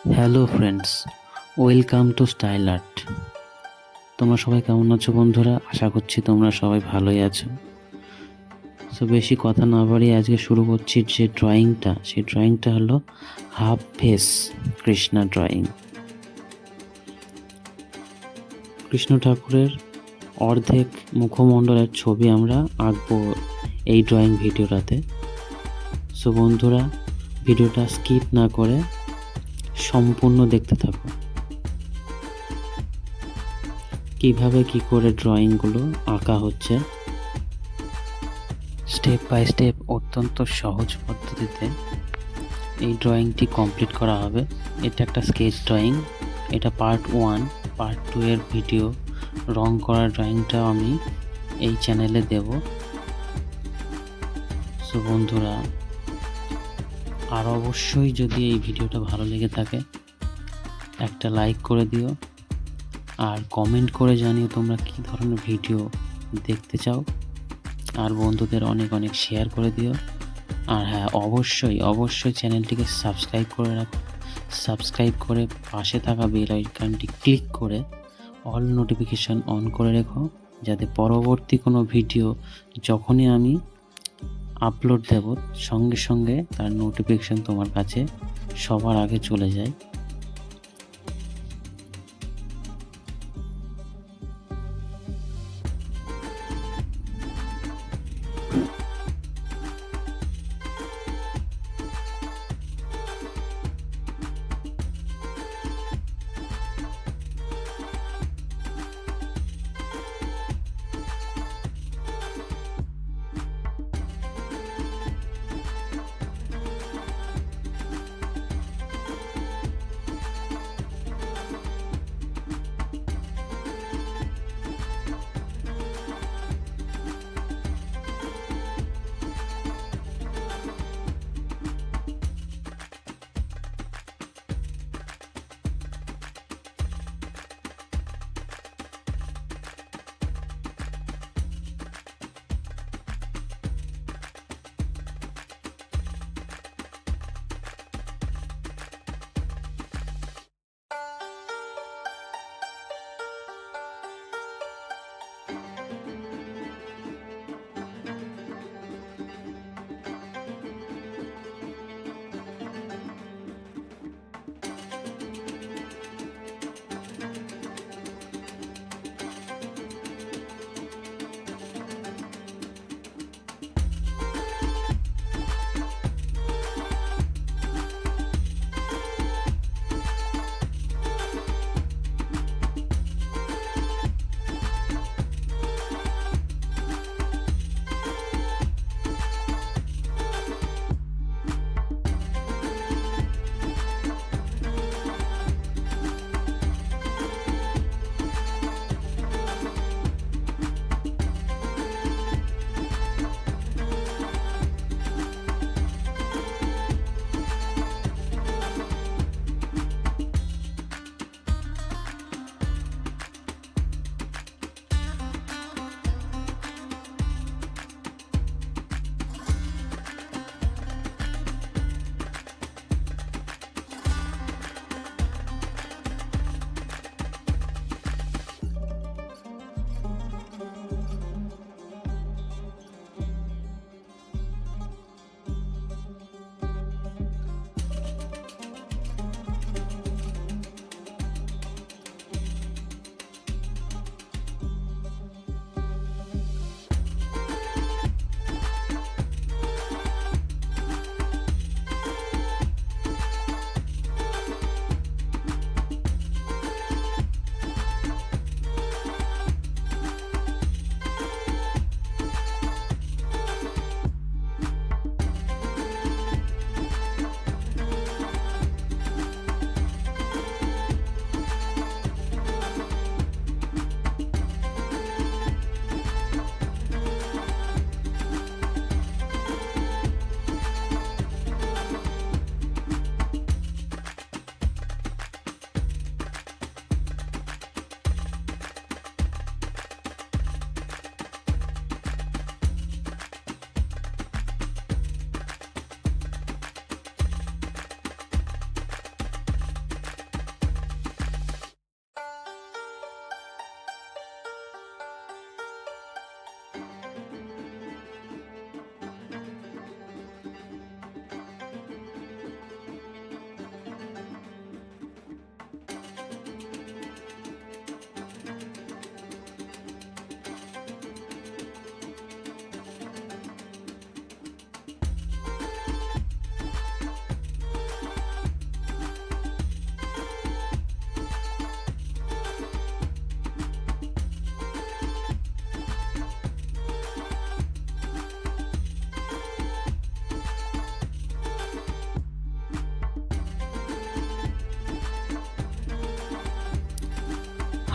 Hello friends, welcome to style art. তোমরা সবাই কেমন আছো বন্ধুরা? আশা করছি তোমরা সবাই ভালোই আছো। সো বেশি কথা না বাড়িয়ে আজকে শুরু করছি যে সেই ড্রয়িংটা হলো half face Krishna drawing. Krishna ঠাকুরের অর্ধেক মুখমণ্ডলের ছবি আমরা আঁকবো এই ড্রয়িং ভিডিওটাতে। সো বন্ধুরা, ভিডিওটা স্কিপ না করে সম্পূর্ণ দেখতে থাকো। কিভাবে কি করে ড্রয়িংগুলো আঁকা হচ্ছে স্টেপ বাই স্টেপ অত্যন্ত সহজ পদ্ধতিতে এই ড্রয়িংটি কমপ্লিট করা হবে। এটা একটা স্কেচ ড্রয়িং, এটা পার্ট 1। পার্ট 2 এর ভিডিও রং করার ড্রয়িংটাও আমি এই চ্যানেলে দেব। সো বন্ধুরা, আর অবশ্যই যদি এই ভিডিওটা ভালো লেগে থাকে একটা লাইক করে দিও, আর কমেন্ট করে জানিও তোমরা কী ধরনের ভিডিও দেখতে চাও, আর বন্ধুদের অনেক অনেক শেয়ার করে দিও। আর হ্যাঁ, অবশ্যই চ্যানেলটিকে সাবস্ক্রাইব করে রাখো। সাবস্ক্রাইব করে পাশে থাকা বেল আইকনটি ক্লিক করে অল নোটিফিকেশান অন করে রেখো, যাতে পরবর্তী কোনো ভিডিও যখনই আমি আপলোড দেব সঙ্গে সঙ্গে তার নোটিফিকেশান তোমার কাছে সবার আগে চলে যায়।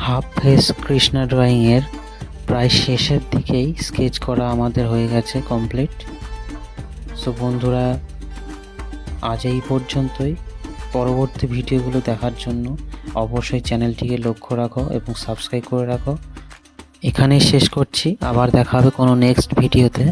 হাফ ফেস কৃষ্ণা ড্রয়িংয়ের প্রায় শেষের দিকেই স্কেচ করা আমাদের হয়ে গেছে কমপ্লিট। সো বন্ধুরা, আজ এই পর্যন্তই। পরবর্তী ভিডিওগুলো দেখার জন্য অবশ্যই চ্যানেলটিকে লক্ষ্য রাখো এবং সাবস্ক্রাইব করে রাখো। এখানেই শেষ করছি, আবার দেখা হবে কোনো নেক্সট ভিডিওতে।